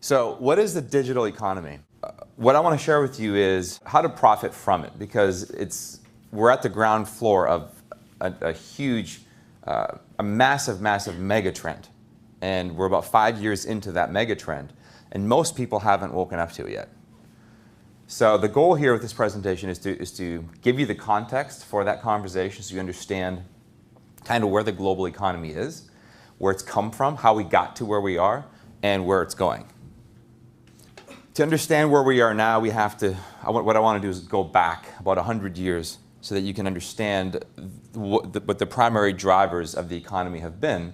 So what is the digital economy? What I want to share with you is how to profit from it, because we're at the ground floor of a huge, a massive mega trend. And we're about 5 years into that mega trend, and most people haven't woken up to it yet. So the goal here with this presentation is to give you the context for that conversation so you understand kind of where the global economy is, where it's come from, how we got to where we are, and where it's going. To understand where we are now, what I want to do is go back about 100 years so that you can understand what the primary drivers of the economy have been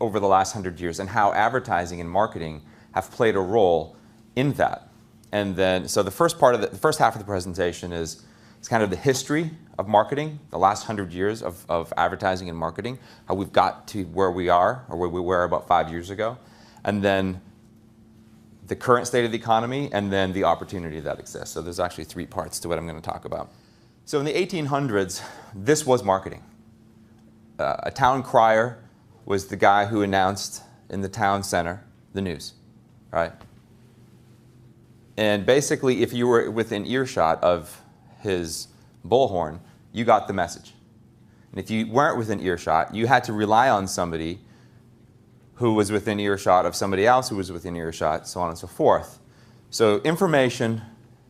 over the last 100 years, and how advertising and marketing have played a role in that. And then, so the first half of the presentation is kind of the history of marketing, the last 100 years of advertising and marketing, how we've got to where we are, or where we were about 5 years ago, and then the current state of the economy, and then the opportunity that exists. So there's actually 3 parts to what I'm going to talk about. So in the 1800s, this was marketing. A town crier was the guy who announced in the town center the news, right? And basically, if you were within earshot of his bullhorn, you got the message. And if you weren't within earshot, you had to rely on somebody who was within earshot of somebody else who was within earshot, so on and so forth. So information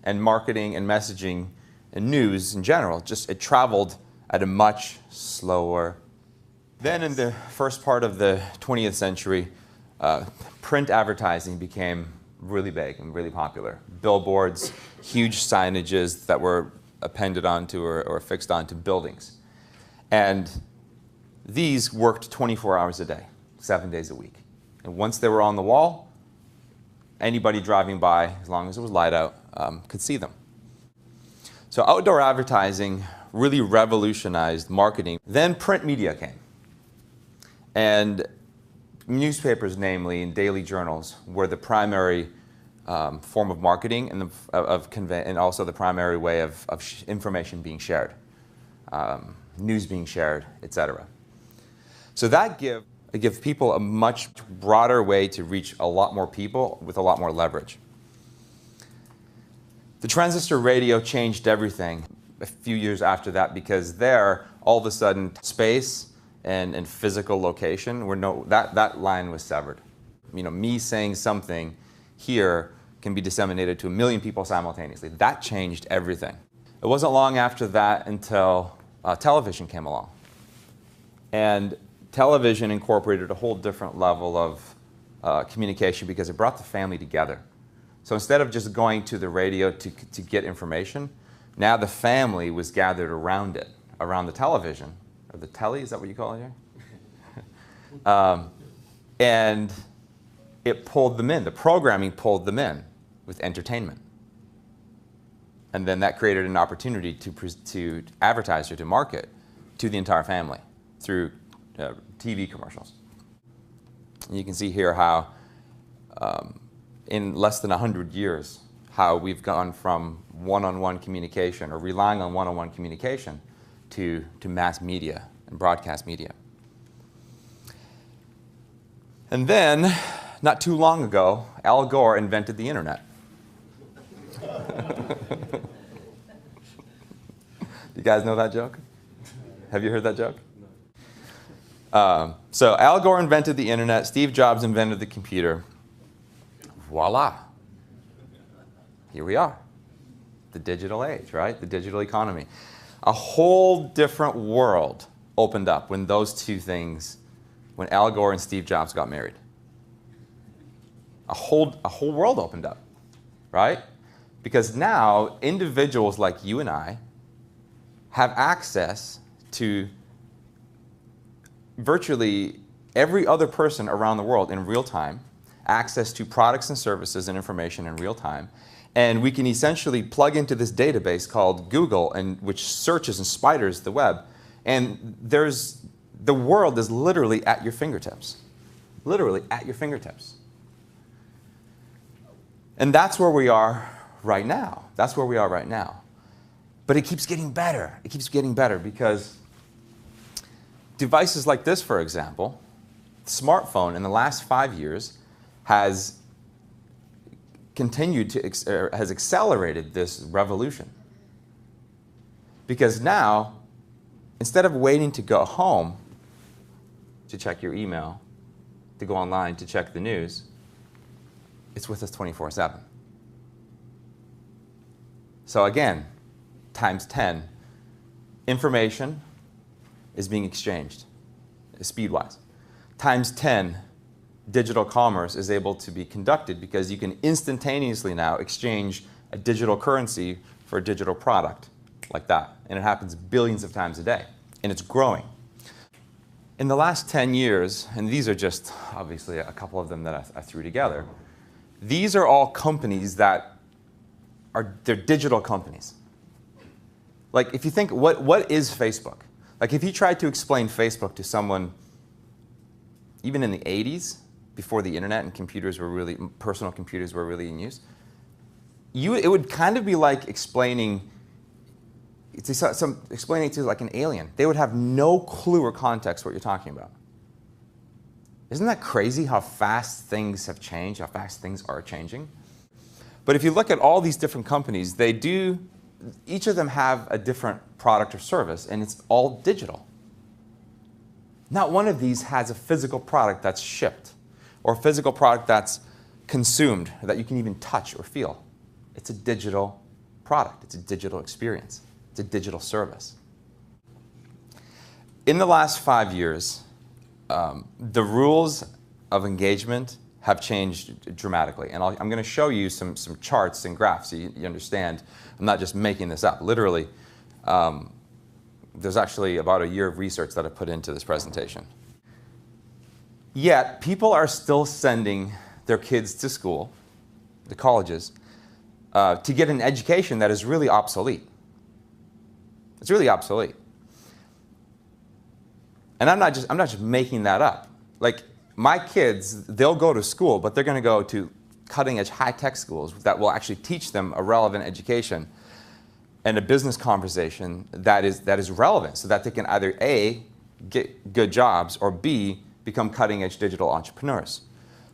and marketing and messaging and news in general, it traveled at a much slower. Then in the first part of the 20th century, print advertising became really big and really popular. Billboards, huge signages that were appended onto or fixed onto buildings. And these worked 24 hours a day, 7 days a week. And once they were on the wall, anybody driving by, as long as it was light out, could see them. So outdoor advertising really revolutionized marketing. Then print media came. And newspapers, namely, and daily journals were the primary form of marketing and also the primary way of information being shared, news being shared, etc. So that give people a much broader way to reach a lot more people with a lot more leverage. The transistor radio changed everything a few years after that, because there, all of a sudden, space and physical location that line was severed. You know, me saying something here can be disseminated to 1 million people simultaneously. That changed everything. It wasn't long after that until television came along. And television incorporated a whole different level of communication, because it brought the family together. So instead of just going to the radio to get information, now the family was gathered around it, around the television, or the telly, is that what you call it here? And it pulled them in. The programming pulled them in with entertainment. And then that created an opportunity to advertise or to market to the entire family through TV commercials. And you can see here how in less than 100 years, how we've gone from one-on-one communication or relying on one-on-one communication to mass media and broadcast media. And then, not too long ago, Al Gore invented the internet. You guys know that joke? Have you heard that joke? So Al Gore invented the internet, Steve Jobs invented the computer. Voila. Here we are. The digital age, right? The digital economy. A whole different world opened up when those two things, when Al Gore and Steve Jobs got married. A whole world opened up, right? Because now individuals like you and I have access to virtually every other person around the world in real time, access to products and services and information in real time, and we can essentially plug into this database called Google, which searches and spiders the web, and the world is literally at your fingertips. Literally at your fingertips. And that's where we are right now. That's where we are right now. But it keeps getting better. It keeps getting better because devices like this, for example, the smartphone in the last 5 years has continued to, has accelerated this revolution. Because now, instead of waiting to go home to check your email, to go online to check the news, it's with us 24/7. So again, times 10, information is being exchanged, speed-wise. Times 10, digital commerce is able to be conducted because you can instantaneously now exchange a digital currency for a digital product like that. And it happens billions of times a day, and it's growing. In the last 10 years, and these are just obviously a couple of them that I threw together, these are all companies that they're digital companies. Like if you think, what is Facebook? Like if you tried to explain Facebook to someone, even in the 80s, before the internet and computers were really, personal computers were really in use, it would kind of be like explaining it to like an alien. They would have no clue or context what you're talking about. Isn't that crazy how fast things have changed, how fast things are changing? But if you look at all these different companies, each of them have a different product or service, and it's all digital. Not one of these has a physical product that's shipped, or a physical product that's consumed, that you can even touch or feel. It's a digital product. It's a digital experience. It's a digital service. In the last 5 years, the rules of engagement have changed dramatically. And I'm going to show you some charts and graphs so you understand. I'm not just making this up. Literally, there's actually about a year of research that I put into this presentation. Yet, people are still sending their kids to school, the colleges, to get an education that is really obsolete. It's really obsolete. And I'm not just making that up. Like, my kids, they'll go to school, but they're going to go to cutting-edge, high-tech schools that will actually teach them a relevant education and a business conversation that is relevant, so that they can either A, get good jobs, or B, become cutting-edge digital entrepreneurs.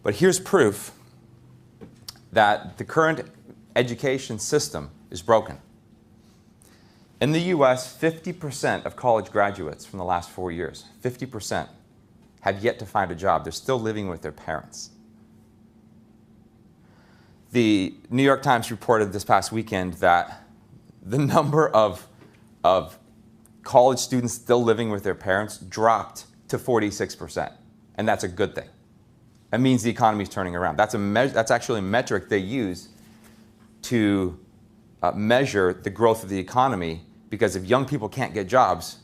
But here's proof that the current education system is broken. In the US, 50% of college graduates from the last 4 years, 50%, have yet to find a job. They're still living with their parents. The New York Times reported this past weekend that the number of college students still living with their parents dropped to 46%. And that's a good thing. That means the economy is turning around. That's actually a metric they use to measure the growth of the economy, because if young people can't get jobs,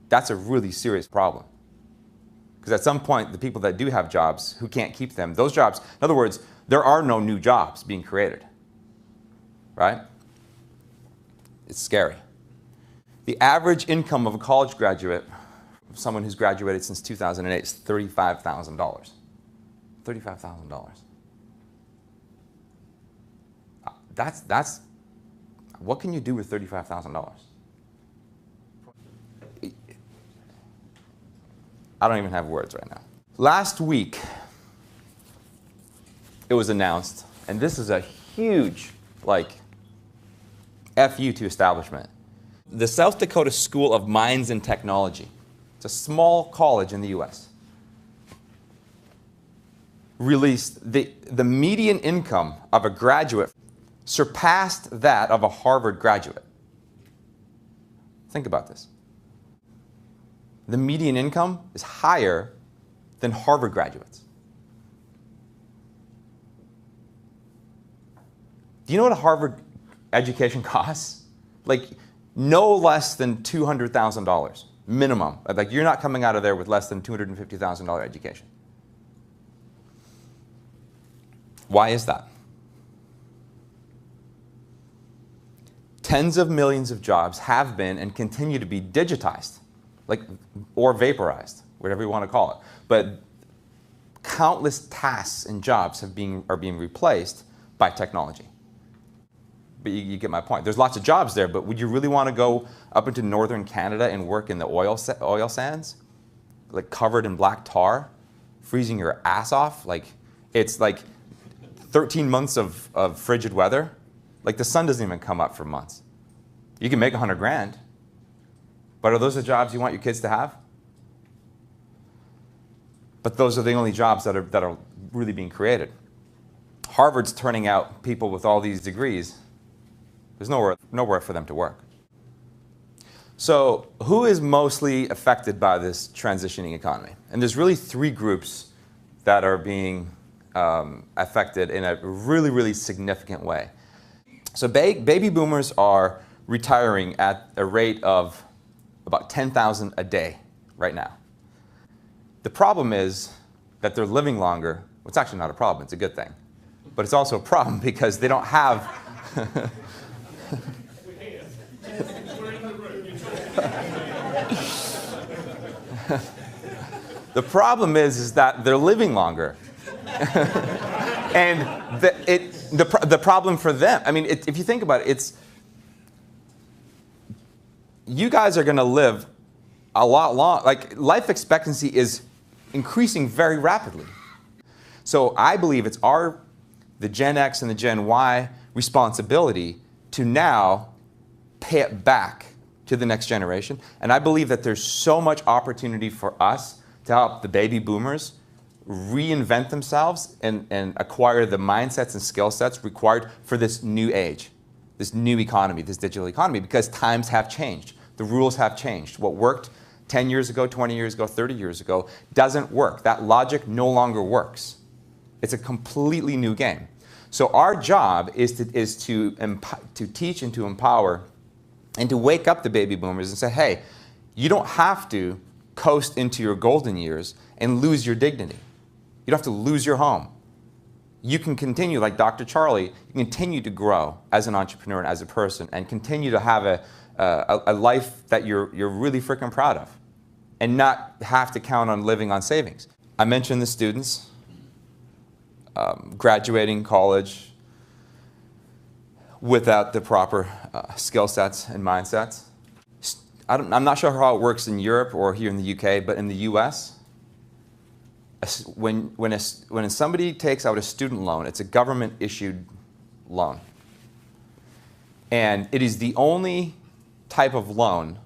that's a really serious problem. Because at some point, the people that do have jobs who can't keep them, those jobs, in other words, there are no new jobs being created, right? It's scary. The average income of a college graduate, someone who's graduated since 2008, is $35,000. $35,000. That's, what can you do with $35,000? I don't even have words right now. Last week, it was announced, and this is a huge, FU to establishment. The South Dakota School of Mines and Technology, it's a small college in the US, released the median income of a graduate surpassed that of a Harvard graduate. Think about this. The median income is higher than Harvard graduates. Do you know what a Harvard education costs? Like, no less than $200,000 minimum. Like, you're not coming out of there with less than $250,000 education. Why is that? Tens of millions of jobs have been and continue to be digitized, or vaporized, whatever you want to call it. But countless tasks and jobs are being replaced by technology. But you get my point. There's lots of jobs there, but would you really want to go up into northern Canada and work in the oil sands, like covered in black tar, freezing your ass off. Like, it's like 13 months of frigid weather. Like, the sun doesn't even come up for months. You can make 100 grand, but are those the jobs you want your kids to have? But those are the only jobs that are really being created. Harvard's turning out people with all these degrees. There's nowhere for them to work. So who is mostly affected by this transitioning economy? And there's really three groups that are being affected in a really, really significant way. So baby boomers are retiring at a rate of about 10,000 a day right now. The problem is that they're living longer. Well, it's actually not a problem, it's a good thing. But it's also a problem because they don't have the problem is that they're living longer. And the problem for them, I mean, if you think about it, it's you guys are going to live a lot long. Like, life expectancy is increasing very rapidly. So I believe it's the Gen X and the Gen Y responsibility to now pay it back to the next generation. And I believe that there's so much opportunity for us to help the baby boomers reinvent themselves and acquire the mindsets and skill sets required for this new age, this new economy, this digital economy, because times have changed. The rules have changed. What worked 10 years ago, 20 years ago, 30 years ago doesn't work. That logic no longer works. It's a completely new game. So our job is to teach and to empower and to wake up the baby boomers and say, hey, you don't have to coast into your golden years and lose your dignity. You don't have to lose your home. You can continue, like Dr. Charlie, you can continue to grow as an entrepreneur and as a person and continue to have a life that you're really freaking proud of and not have to count on living on savings. I mentioned the students graduating college without the proper skill sets and mindsets. I'm not sure how it works in Europe or here in the UK, but in the US, when somebody takes out a student loan, it's a government-issued loan. And it is the only type of loan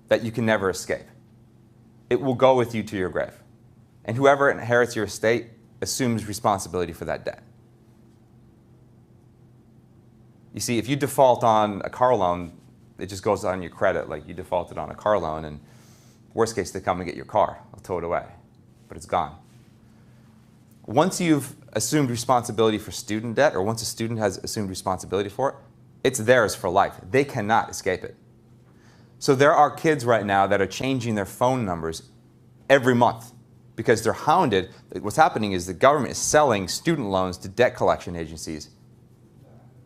that you can never escape. It will go with you to your grave. And whoever inherits your estate assumes responsibility for that debt. You see, if you default on a car loan, it just goes on your credit, like you defaulted on a car loan, and worst case, they come and get your car. They'll tow it away, but it's gone. Once you've assumed responsibility for student debt, or once a student has assumed responsibility for it, it's theirs for life. They cannot escape it. So there are kids right now that are changing their phone numbers every month because they're hounded. What's happening is the government is selling student loans to debt collection agencies,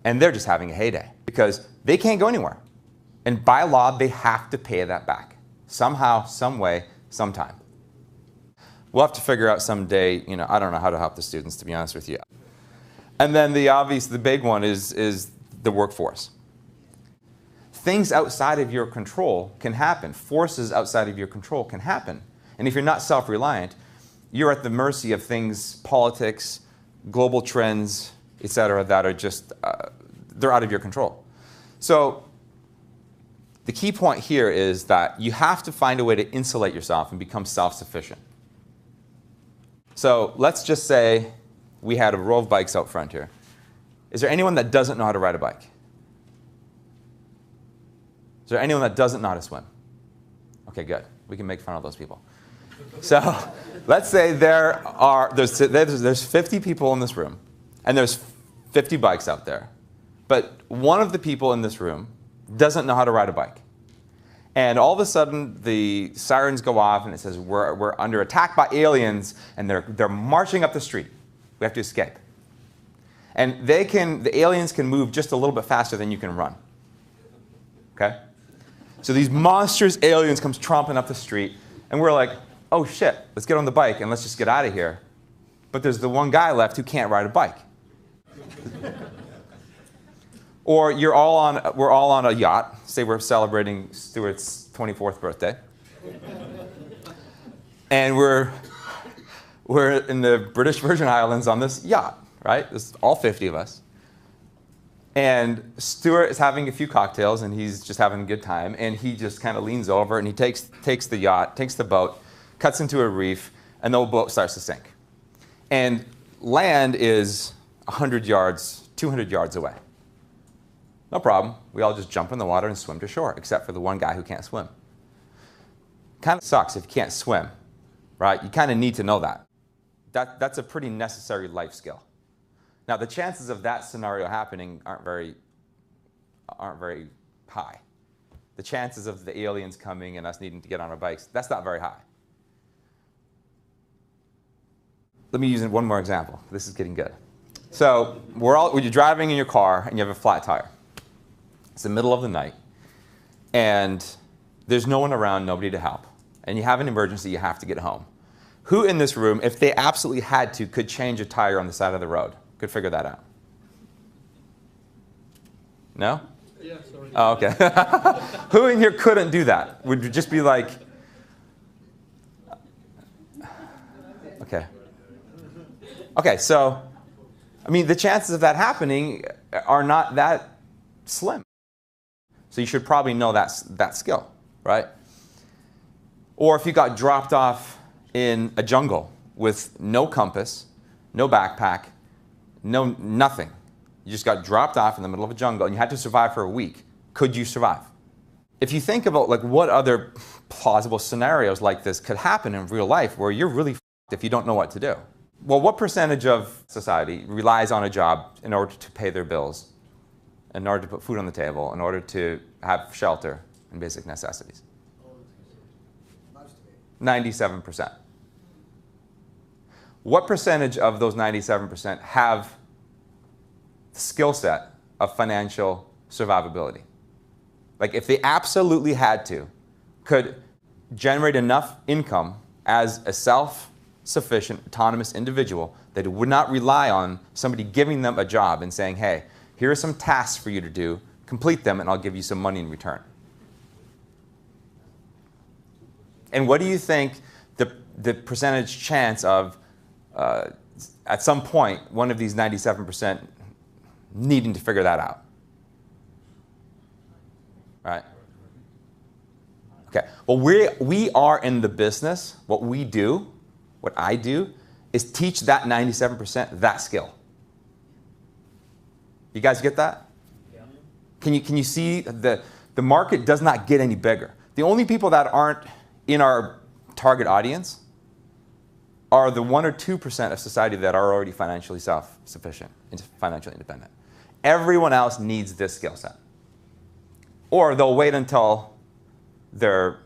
and they're just having a heyday because they can't go anywhere. And by law, they have to pay that back somehow, some way, sometime. We'll have to figure out someday, I don't know how to help the students, to be honest with you. And then the big one is the workforce. Things outside of your control can happen. Forces outside of your control can happen. And if you're not self-reliant, you're at the mercy of things, politics, global trends, etc., that are just, they're out of your control. So the key point here is that you have to find a way to insulate yourself and become self-sufficient. So let's just say we had a row of bikes out front here. Is there anyone that doesn't know how to ride a bike? Is there anyone that doesn't know how to swim? Okay, good. We can make fun of those people. So let's say there's 50 people in this room, and there's 50 bikes out there. But one of the people in this room doesn't know how to ride a bike. And all of a sudden, the sirens go off, and it says, we're under attack by aliens, and they're marching up the street. We have to escape. And the aliens can move just a little bit faster than you can run. Okay? So these monstrous aliens comes tromping up the street, and we're like, oh shit, let's get on the bike and let's just get out of here. But there's the one guy left who can't ride a bike. Or we're all on a yacht. Say we're celebrating Stuart's 24th birthday. And we're we're in the British Virgin Islands on this yacht, right? This is all 50 of us. And Stuart is having a few cocktails, and he's just having a good time. And he just kind of leans over, and he takes the boat, cuts into a reef, and the boat starts to sink. And land is 100 yards, 200 yards away. No problem. We all just jump in the water and swim to shore, except for the one guy who can't swim. Kind of sucks if you can't swim, right? You kind of need to know that. That's a pretty necessary life skill. Now, the chances of that scenario happening aren't very high. The chances of the aliens coming and us needing to get on our bikes, that's not very high. Let me use one more example. This is getting good. So when you're driving in your car and you have a flat tire. It's the middle of the night, and there's no one around, nobody to help. And you have an emergency, you have to get home. Who in this room, if they absolutely had to, could change a tire on the side of the road? Could figure that out? No? Yeah, sorry. Oh, okay. Who in here couldn't do that? Would you just be like, okay. Okay, so, I mean, the chances of that happening are not that slim. So you should probably know that skill, right? Or if you got dropped off in a jungle with no compass, no backpack, nothing. You just got dropped off in the middle of a jungle and you had to survive for a week. Could you survive? If you think about like what other plausible scenarios like this could happen in real life where you're really f***ed if you don't know what to do. Well, what percentage of society relies on a job in order to pay their bills, in order to put food on the table, in order to have shelter and basic necessities? 97%. What percentage of those 97% have the skill set of financial survivability? Like if they absolutely had to, could generate enough income as a self-sufficient, autonomous individual that it would not rely on somebody giving them a job and saying, hey, here are some tasks for you to do, complete them, and I'll give you some money in return. And what do you think the percentage chance of, at some point, one of these 97% needing to figure that out? Right? Okay. Well, we are in the business. What we do, what I do, is teach that 97% that skill. You guys get that? Yeah. Can you see the market does not get any bigger? The only people that aren't in our target audience are the 1 or 2% of society that are already financially self-sufficient, financially independent. Everyone else needs this skill set. Or they'll wait until they're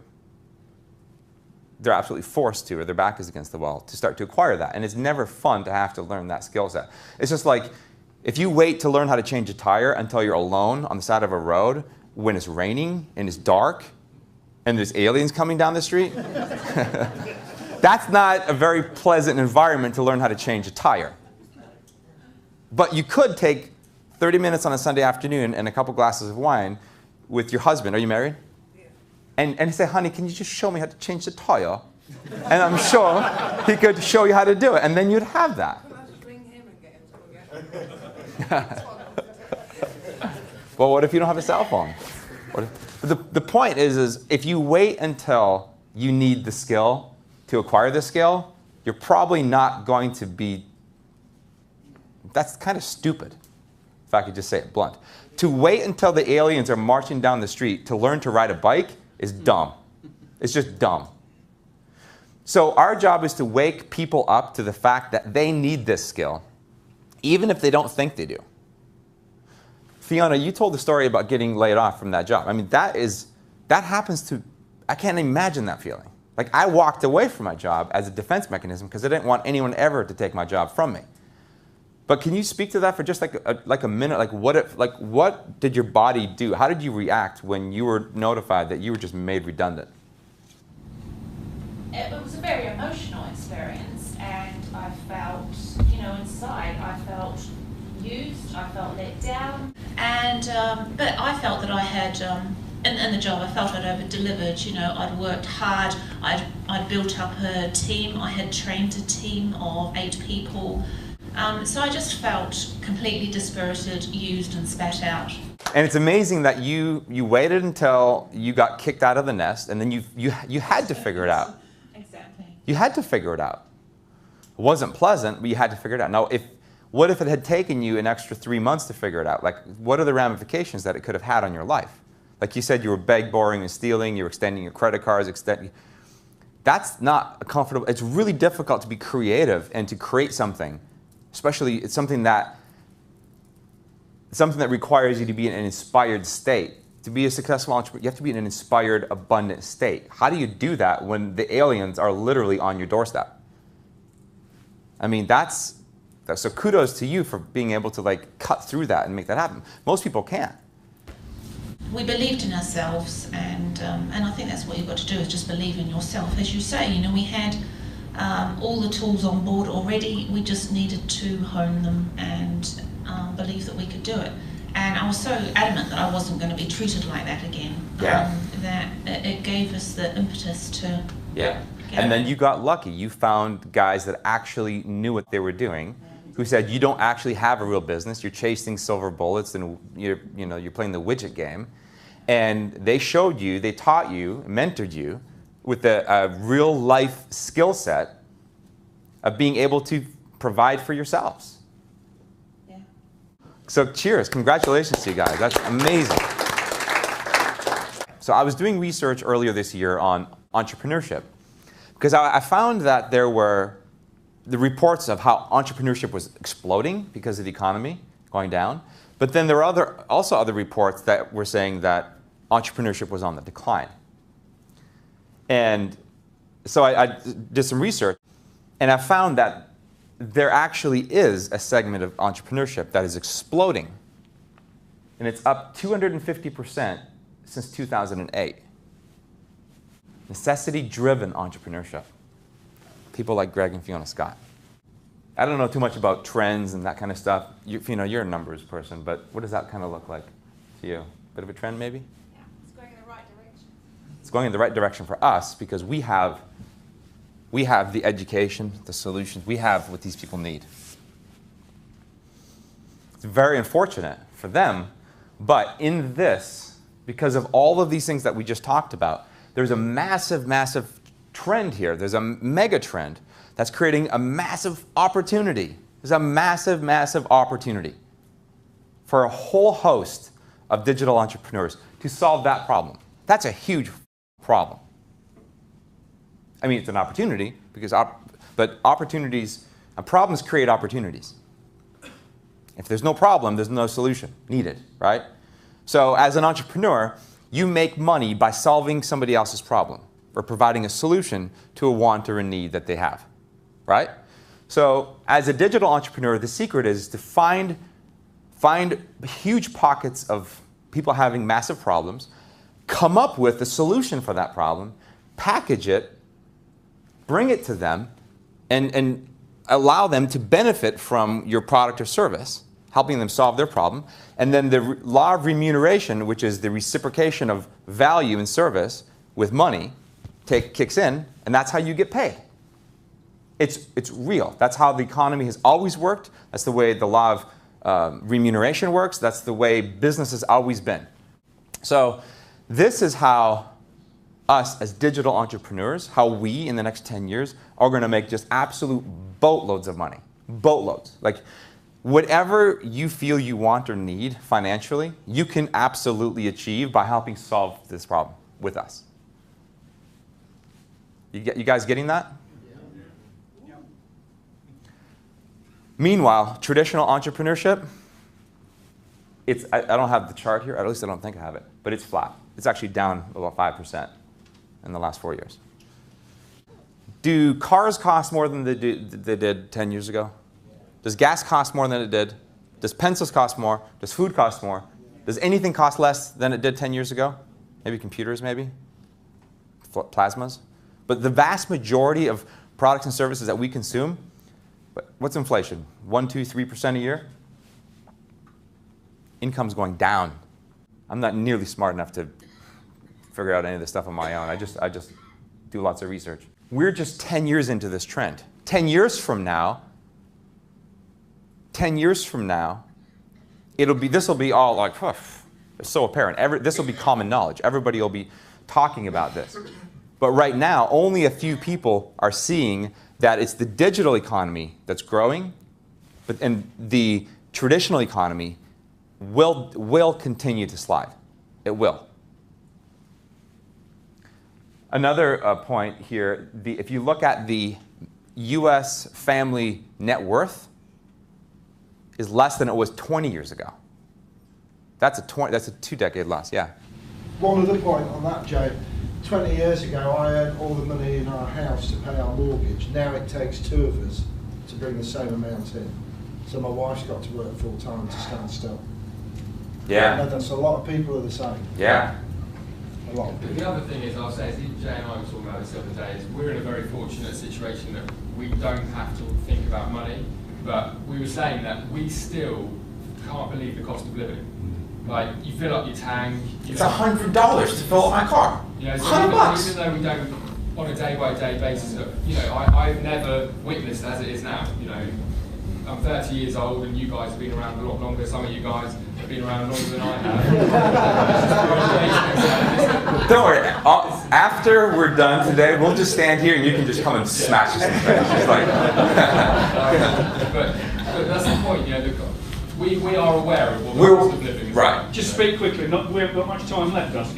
absolutely forced to, or their back is against the wall, to start to acquire that. And it's never fun to have to learn that skill set. It's just like, if you wait to learn how to change a tire until you're alone on the side of a road when it's raining and it's dark and there's aliens coming down the street, that's not a very pleasant environment to learn how to change a tire. But you could take 30 minutes on a Sunday afternoon and a couple glasses of wine with your husband. Are you married? Yeah. And say, honey, can you just show me how to change the tire? And I'm sure he could show you how to do it, and then you'd have that. Well, what if you don't have a cell phone? The point is if you wait until you need the skill to acquire the skill, you're probably not going to be, that's kind of stupid, if I could just say it blunt. To wait until the aliens are marching down the street to learn to ride a bike is dumb. It's just dumb. So our job is to wake people up to the fact that they need this skill, even if they don't think they do. Fiona, you told the story about getting laid off from that job. I mean, that happens to, I can't imagine that feeling. Like, I walked away from my job as a defense mechanism because I didn't want anyone ever to take my job from me. But can you speak to that for just like a minute? Like, what did your body do? How did you react when you were notified that you were just made redundant? It was a very emotional experience, and I felt, inside, I felt used, I felt let down, and but I felt that I had in the job, I felt I'd over-delivered. You know, I'd worked hard, I'd built up a team, I had trained a team of 8 people. So I just felt completely dispirited, used and spat out. And it's amazing that you waited until you got kicked out of the nest, and then you had to figure it out. Exactly. You had to figure it out. It wasn't pleasant, but you had to figure it out. Now, what if it had taken you an extra 3 months to figure it out? Like, what are the ramifications that it could have had on your life? Like you said, you were beg, borrowing, and stealing. You were extending your credit cards. That's not a comfortable. It's really difficult to be creative and to create something, especially it's something that requires you to be in an inspired state. To be a successful entrepreneur, you have to be in an inspired, abundant state. How do you do that when the aliens are literally on your doorstep? I mean, so kudos to you for being able to like cut through that and make that happen. Most people can't. We believed in ourselves, and I think that's what you've got to do, is just believe in yourself. As you say, you know, we had all the tools on board already. We just needed to hone them and believe that we could do it. And I was so adamant that I wasn't going to be treated like that again. Yeah. That it gave us the impetus to. Yeah. And then you got lucky. You found guys that actually knew what they were doing, who said, you don't actually have a real business. You're chasing silver bullets, and you're playing the widget game. And they showed you, they taught you, mentored you with a real life skill set of being able to provide for yourselves. Yeah. So cheers, congratulations to you guys. That's amazing. So I was doing research earlier this year on entrepreneurship, because I found that there were the reports of how entrepreneurship was exploding because of the economy going down. But then there were also other reports that were saying that entrepreneurship was on the decline. And so I did some research, and I found that there actually is a segment of entrepreneurship that is exploding. And it's up 250% since 2008. Necessity-driven entrepreneurship. People like Greg and Fiona Scott. I don't know too much about trends and that kind of stuff. You're a numbers person, but what does that kind of look like to you? Bit of a trend, maybe? Yeah, it's going in the right direction. It's going in the right direction for us because we have the education, the solutions. We have what these people need. It's very unfortunate for them, but in this, because of all of these things that we just talked about, there's a massive, massive trend here. There's a mega trend that's creating a massive opportunity. There's a massive, massive opportunity for a whole host of digital entrepreneurs to solve that problem. That's a huge problem. I mean, it's an opportunity, but opportunities, problems create opportunities. If there's no problem, there's no solution needed, right? So as an entrepreneur, you make money by solving somebody else's problem or providing a solution to a want or a need that they have, right? So as a digital entrepreneur, the secret is to find huge pockets of people having massive problems, come up with a solution for that problem, package it, bring it to them, and allow them to benefit from your product or service, helping them solve their problem. And then the law of remuneration, which is the reciprocation of value and service with money, kicks in, and that's how you get paid. It's real. That's how the economy has always worked. That's the way the law of remuneration works. That's the way business has always been. So this is how us as digital entrepreneurs, how we in the next 10 years are going to make just absolute boatloads of money. Boatloads. Like whatever you feel you want or need financially, you can absolutely achieve by helping solve this problem with us. You guys getting that? Yeah. Meanwhile, traditional entrepreneurship, I don't have the chart here, at least I don't think I have it, but it's flat. It's actually down about 5% in the last 4 years. Do cars cost more than they did 10 years ago? Does gas cost more than it did? Does pencils cost more? Does food cost more? Does anything cost less than it did 10 years ago? Maybe computers, maybe? Plasmas? But the vast majority of products and services that we consume, what's inflation? 1%, 2%, 3% a year? Income's going down. I'm not nearly smart enough to figure out any of this stuff on my own. I just do lots of research. We're just 10 years into this trend. 10 years from now, this will be all like, it's so apparent. This will be common knowledge. Everybody will be talking about this. But right now, only a few people are seeing that it's the digital economy that's growing, and the traditional economy will continue to slide. It will. Another point here, if you look at the US family net worth, is less than it was 20 years ago. That's a 2-decade loss, yeah. One other point on that, Joe. 20 years ago, I earned all the money in our house to pay our mortgage. Now it takes 2 of us to bring the same amount in. So my wife's got to work full time to stand still. Yeah. And that's a lot of people are the same. Yeah. A lot of people. The other thing is, I'll say, as Jay and I were talking about this the other day, is we're in a very fortunate situation that we don't have to think about money, but we were saying that we still can't believe the cost of living. Like, you fill up your tank. It's $100 to fill up my car. You know, so $100. even though we don't, on a day-by-day basis, I've never witnessed as it is now. You know, I'm 30 years old, and you guys have been around a lot longer. Some of you guys have been around longer than I have. Don't worry. After we're done today, we'll just stand here, and you can just come and smash us in the face. Just like. but that's the point. You know, we are aware of what the cost of living is. Right. Just speak quickly. We haven't got much time left, us.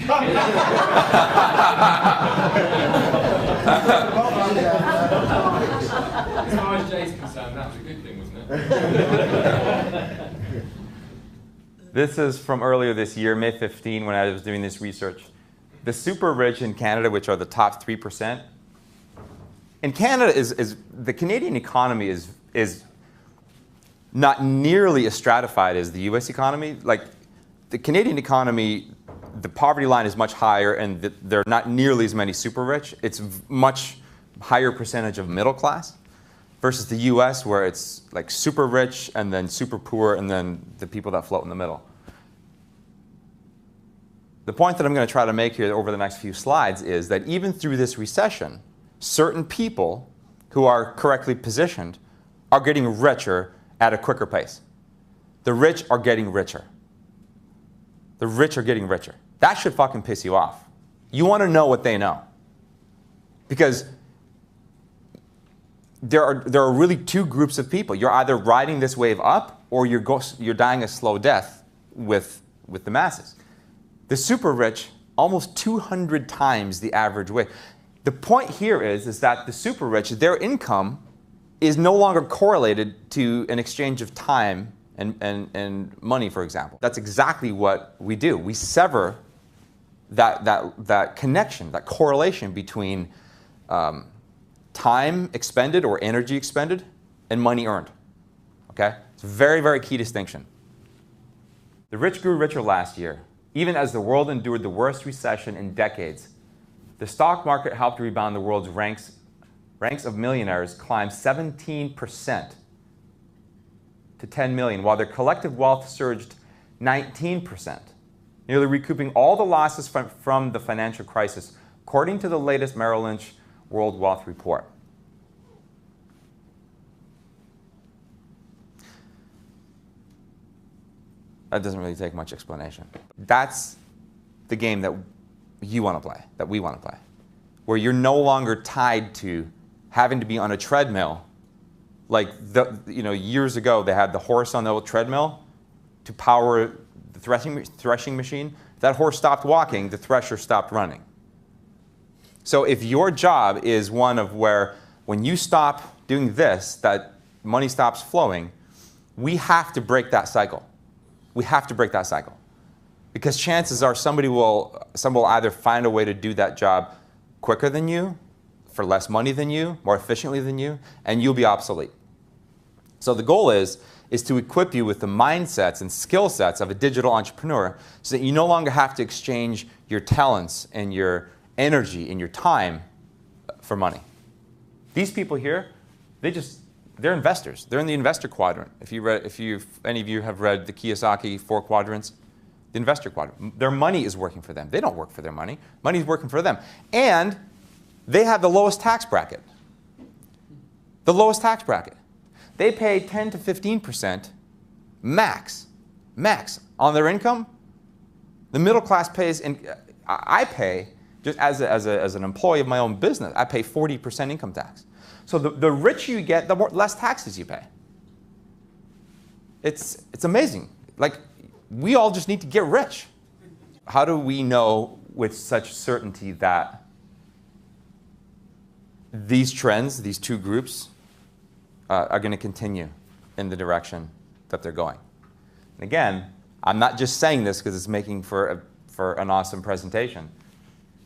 As far as Jay's concerned, that was a good thing, wasn't it? This is from earlier this year, May 15, when I was doing this research. The super rich in Canada, which are the top 3%. In Canada, the Canadian economy is not nearly as stratified as the US economy. Like, the Canadian economy, the poverty line is much higher, and there are not nearly as many super rich. It's much higher percentage of middle class versus the US, where it's like super rich and then super poor and then the people that float in the middle. The point that I'm going to try to make here over the next few slides is that even through this recession, certain people who are correctly positioned are getting richer at a quicker pace. The rich are getting richer. The rich are getting richer. That should fucking piss you off. You want to know what they know. Because there are really 2 groups of people. You're either riding this wave up, or you're dying a slow death with the masses. The super rich, almost 200 times the average wage. The point here is that the super rich, their income is no longer correlated to an exchange of time and money, for example. That's exactly what we do. We sever that connection, that correlation between time expended or energy expended and money earned. Okay? It's a very, very key distinction. The rich grew richer last year, even as the world endured the worst recession in decades. The stock market helped rebound the world's ranks of millionaires climbed 17% to 10 million, while their collective wealth surged 19%, nearly recouping all the losses from the financial crisis, according to the latest Merrill Lynch World Wealth Report. That doesn't really take much explanation. That's the game that you want to play, that we want to play, where you're no longer tied to having to be on a treadmill. Like, years ago, they had the horse on the old treadmill to power the threshing machine. If that horse stopped walking, the thresher stopped running. So if your job is one of where when you stop doing this, that money stops flowing, we have to break that cycle. We have to break that cycle. Because chances are somebody will either find a way to do that job quicker than you, for less money than you, more efficiently than you, and you'll be obsolete. So the goal is to equip you with the mindsets and skill sets of a digital entrepreneur so that you no longer have to exchange your talents and your energy and your time for money. These people here, they're investors. They're in the investor quadrant. If any of you have read the Kiyosaki 4 quadrants, the investor quadrant. Their money is working for them. They don't work for their money. Money's working for them. And they have the lowest tax bracket. The lowest tax bracket. They pay 10 to 15% max on their income. The middle class pays, I pay, just as an employee of my own business, I pay 40% income tax. So the richer you get, the less taxes you pay. It's amazing. Like, we all just need to get rich. How do we know with such certainty that these trends, these two groups, are going to continue in the direction that they're going? And again, I'm not just saying this because it's making for an awesome presentation.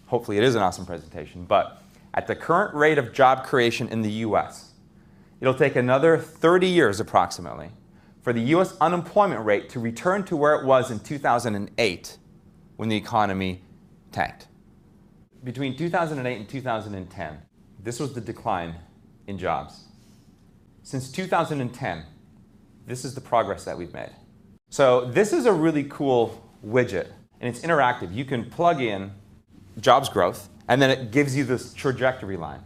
Hopefully it is an awesome presentation. But at the current rate of job creation in the US, it'll take another 30 years approximately for the US unemployment rate to return to where it was in 2008 when the economy tanked. Between 2008 and 2010, this was the decline in jobs. Since 2010, this is the progress that we've made. So this is a really cool widget, and it's interactive. You can plug in jobs growth, and then it gives you this trajectory line.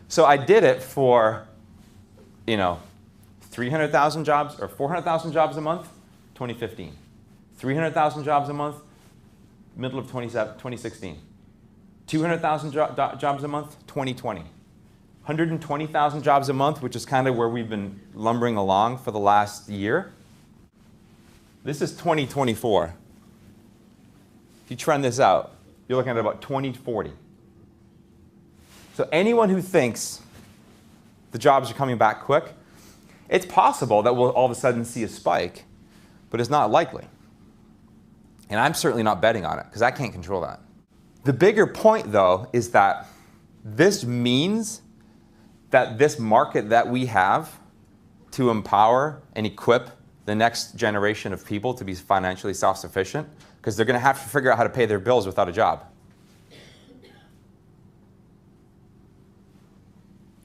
So I did it for, 300,000 jobs or 400,000 jobs a month, 2015. 300,000 jobs a month, middle of 2016. 200,000 jobs a month, 2020. 120,000 jobs a month, which is kind of where we've been lumbering along for the last year. This is 2024. If you trend this out, you're looking at about 2040. So anyone who thinks the jobs are coming back quick, it's possible that we'll all of a sudden see a spike, but it's not likely. And I'm certainly not betting on it, because I can't control that. The bigger point, though, is that this means that this market that we have to empower and equip the next generation of people to be financially self-sufficient, because they're going to have to figure out how to pay their bills without a job.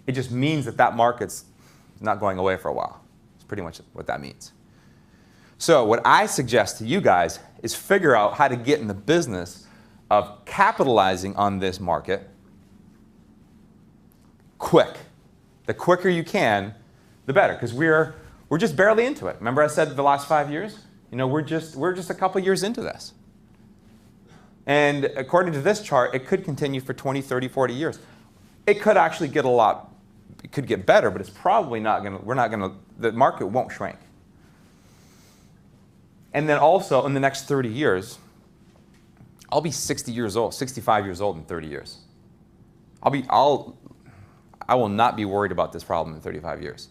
It just means that that market's not going away for a while. It's pretty much what that means. So what I suggest to you guys is figure out how to get in the business of capitalizing on this market quick. The quicker you can, the better, because we're just barely into it. Remember I said the last 5 years? We're just a couple years into this. And according to this chart, it could continue for 20, 30, 40 years. It could actually get it could get better, but it's probably not going to, the market won't shrink. And then also, in the next 30 years, I'll be 60 years old, 65 years old in 30 years. I will not be worried about this problem in 35 years.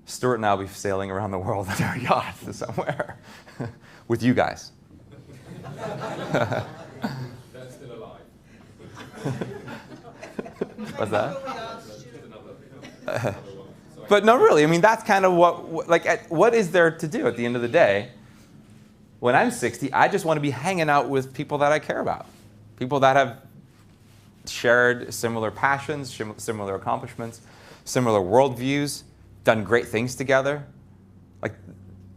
Stuart and I will be sailing around the world on our yacht somewhere with you guys. That's still alive. What's that? But no, really, I mean, that's kind of what is there to do at the end of the day? When I'm 60, I just want to be hanging out with people that I care about. People that have shared similar passions, similar accomplishments, similar worldviews, done great things together.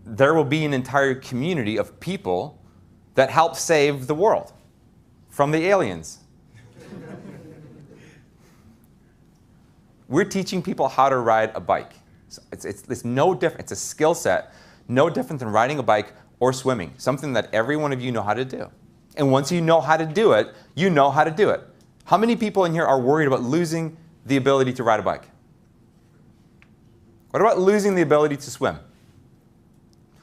There will be an entire community of people that help save the world from the aliens. We're teaching people how to ride a bike. It's no different. It's a skill set, no different than riding a bike or swimming, something that every one of you know how to do. And once you know how to do it, you know how to do it. How many people in here are worried about losing the ability to ride a bike? What about losing the ability to swim?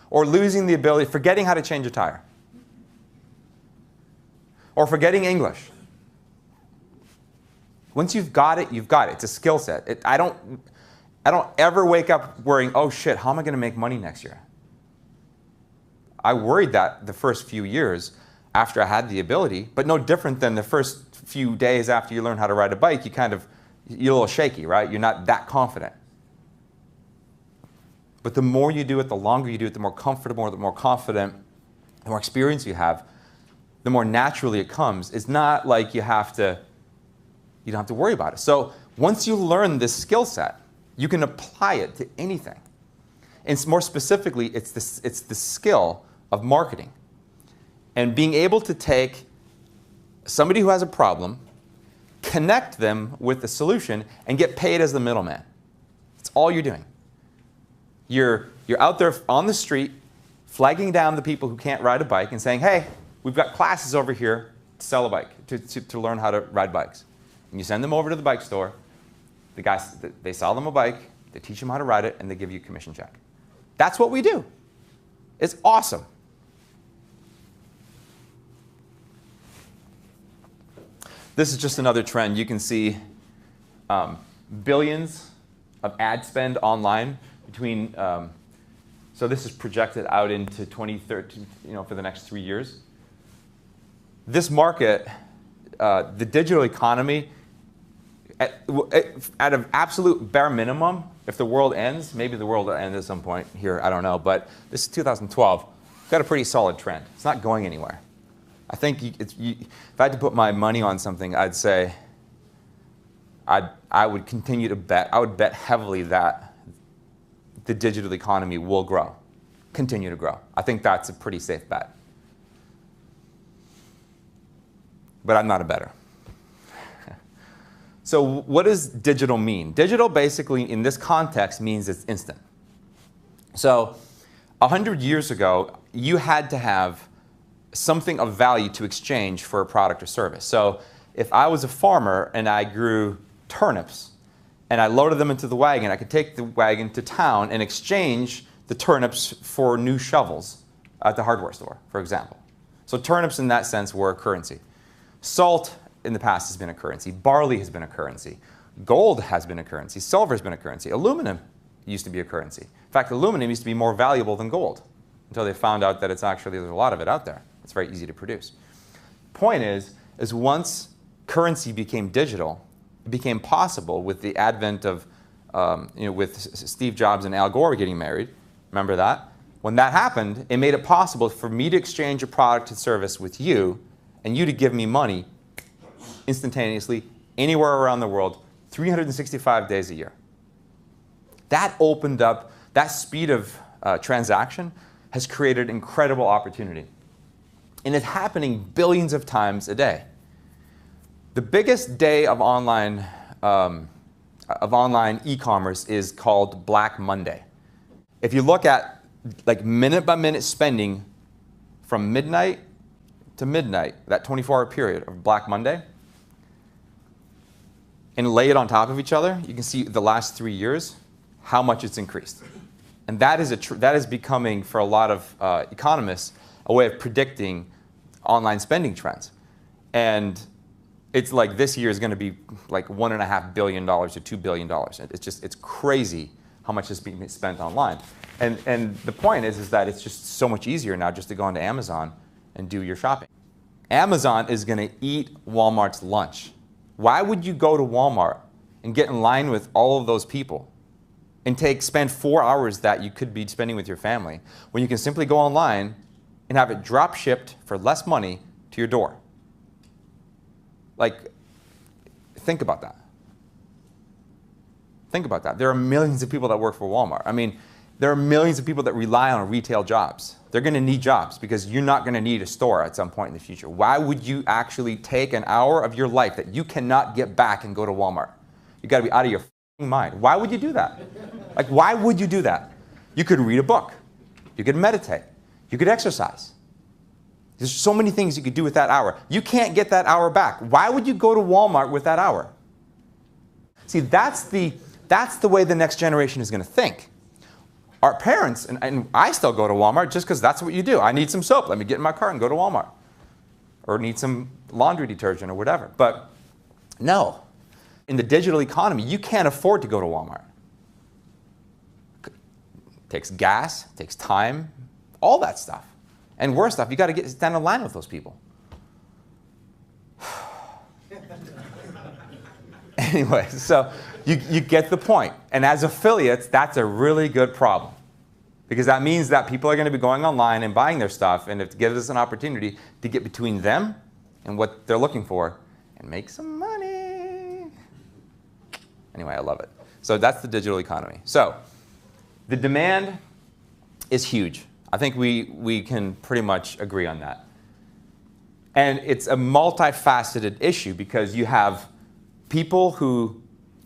Or losing the ability, forgetting how to change a tire? Or forgetting English? Once you've got it, you've got it. It's a skill set. I don't ever wake up worrying, oh shit, how am I going to make money next year? I worried that the first few years after I had the ability, but no different than the first few days after you learn how to ride a bike. You're a little shaky, right? You're not that confident. But the more you do it, the longer you do it, the more comfortable, the more confident, the more experience you have, the more naturally it comes. It's not like you don't have to worry about it. So once you learn this skill set, you can apply it to anything. And more specifically, it's the skill of marketing and being able to take somebody who has a problem, connect them with the solution, and get paid as the middleman. That's all you're doing. You're out there on the street, flagging down the people who can't ride a bike and saying, hey, we've got classes over here to sell a bike, to learn how to ride bikes. And you send them over to the bike store. The guys, they sell them a bike, they teach them how to ride it, and they give you a commission check. That's what we do. It's awesome. This is just another trend. You can see billions of ad spend online between, so this is projected out into 2030, for the next 3 years. This market, the digital economy, at an absolute bare minimum, if the world ends, maybe the world will end at some point here, I don't know, but this is 2012, got a pretty solid trend. It's not going anywhere. I think if I had to put my money on something, I'd say I would continue to bet, I would bet heavily that the digital economy will grow, continue to grow. I think that's a pretty safe bet. But I'm not a bettor. So what does digital mean? Digital basically in this context means it's instant. So 100 years ago, you had to have something of value to exchange for a product or service. So if I was a farmer and I grew turnips and I loaded them into the wagon, I could take the wagon to town and exchange the turnips for new shovels at the hardware store, for example. So turnips in that sense were a currency. Salt in the past has been a currency. Barley has been a currency. Gold has been a currency. Silver has been a currency. Aluminum used to be a currency. In fact, aluminum used to be more valuable than gold until they found out that there's a lot of it out there. It's very easy to produce. Point is once currency became digital, it became possible with the advent of, with Steve Jobs and Al Gore getting married. Remember that? When that happened, it made it possible for me to exchange a product and service with you and you to give me money instantaneously anywhere around the world, 365 days a year. That opened up, that speed of transaction has created incredible opportunity. And it's happening billions of times a day. The biggest day of online e-commerce is called Black Monday. If you look at like minute by minute spending from midnight to midnight, that 24-hour period of Black Monday, and lay it on top of each other, you can see the last 3 years how much it's increased. And that is becoming, for a lot of economists, a way of predicting online spending trends. And it's like this year is going to be like $1.5 billion to $2 billion. It's crazy how much is being spent online. And the point is that it's just so much easier now just to go onto Amazon and do your shopping. Amazon is going to eat Walmart's lunch. Why would you go to Walmart and get in line with all of those people and spend 4 hours that you could be spending with your family when you can simply go online and have it drop shipped for less money to your door? Like, think about that. Think about that. There are millions of people that work for Walmart. I mean, there are millions of people that rely on retail jobs. They're going to need jobs because you're not going to need a store at some point in the future. Why would you actually take an hour of your life that you cannot get back and go to Walmart? You've got to be out of your mind. Why would you do that? Like, why would you do that? You could read a book. You could meditate. You could exercise. There's so many things you could do with that hour. You can't get that hour back. Why would you go to Walmart with that hour? See, that's the way the next generation is going to think. Our parents, and I still go to Walmart just because that's what you do. I need some soap. Let me get in my car and go to Walmart. Or need some laundry detergent or whatever. But no. In the digital economy, you can't afford to go to Walmart. It takes gas, it takes time, all that stuff. And worse stuff, you got to stand in line with those people. Anyway, so you get the point. And as affiliates, that's a really good problem. Because that means that people are going to be going online and buying their stuff, and it gives us an opportunity to get between them and what they're looking for and make some money. Anyway, I love it. So that's the digital economy. So the demand is huge. I think we can pretty much agree on that. And it's a multifaceted issue because you have people who,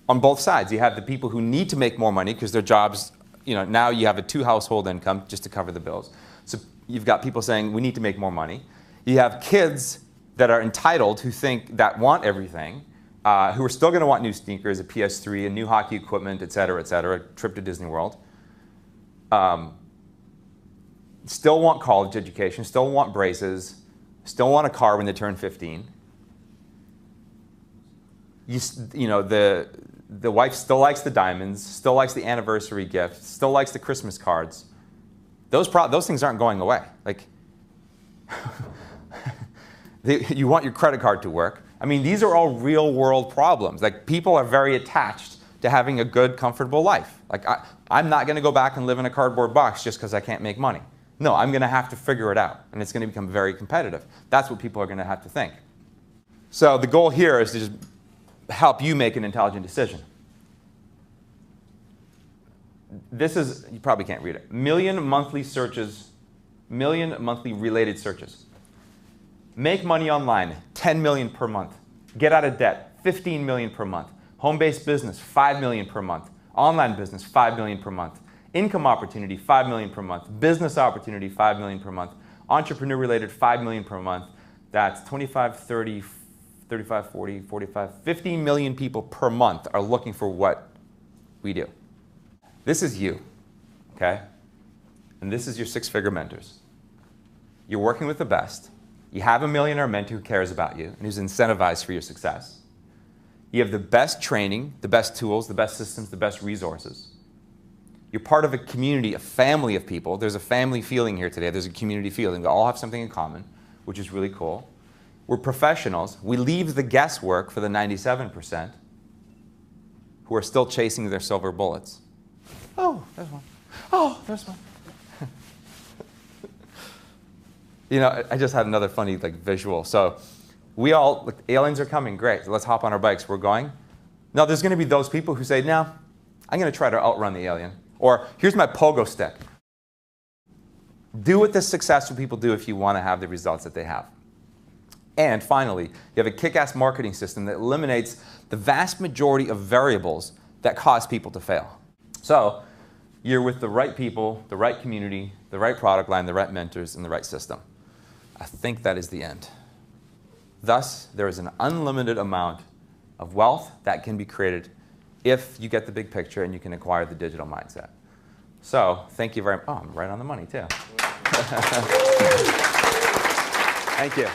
on both sides, you have the people who need to make more money because their jobs, now you have a 2-household income just to cover the bills. So you've got people saying we need to make more money. You have kids that are entitled who that want everything, who are still going to want new sneakers, a PS3, a new hockey equipment, et cetera, a trip to Disney World. Still want college education, still want braces, still want a car when they turn 15. The wife still likes the diamonds, still likes the anniversary gift, still likes the Christmas cards. Those things aren't going away. Like, you want your credit card to work. I mean, these are all real world problems. Like, people are very attached to having a good, comfortable life. Like, I'm not going to go back and live in a cardboard box just because I can't make money. No, I'm going to have to figure it out, and it's going to become very competitive. That's what people are going to have to think. So the goal here is to just help you make an intelligent decision. This is, you probably can't read it, million monthly related searches. Make money online, 10 million per month. Get out of debt, 15 million per month. Home-based business, 5 million per month. Online business, 5 million per month. Income opportunity, 5 million per month. Business opportunity, 5 million per month. Entrepreneur-related, 5 million per month. That's 25, 30, 35, 40, 45, 50 million people per month are looking for what we do. This is you, okay? And this is your 6-figure mentors. You're working with the best. You have a millionaire mentor who cares about you and who's incentivized for your success. You have the best training, the best tools, the best systems, the best resources. You're part of a community, a family of people. There's a family feeling here today. There's a community feeling. We all have something in common, which is really cool. We're professionals. We leave the guesswork for the 97% who are still chasing their silver bullets. Oh, there's one. Oh, there's one. I just had another funny visual. So we all, aliens are coming, great. So let's hop on our bikes. We're going. Now there's going to be those people who say, no, I'm going to try to outrun the alien. Or here's my pogo stick. Do what the successful people do if you want to have the results that they have. And finally, you have a kick-ass marketing system that eliminates the vast majority of variables that cause people to fail. So you're with the right people, the right community, the right product line, the right mentors, and the right system. I think that is the end. Thus, there is an unlimited amount of wealth that can be created if you get the big picture and you can acquire the digital mindset. So, thank you very much. Oh, I'm right on the money, too. Thank you.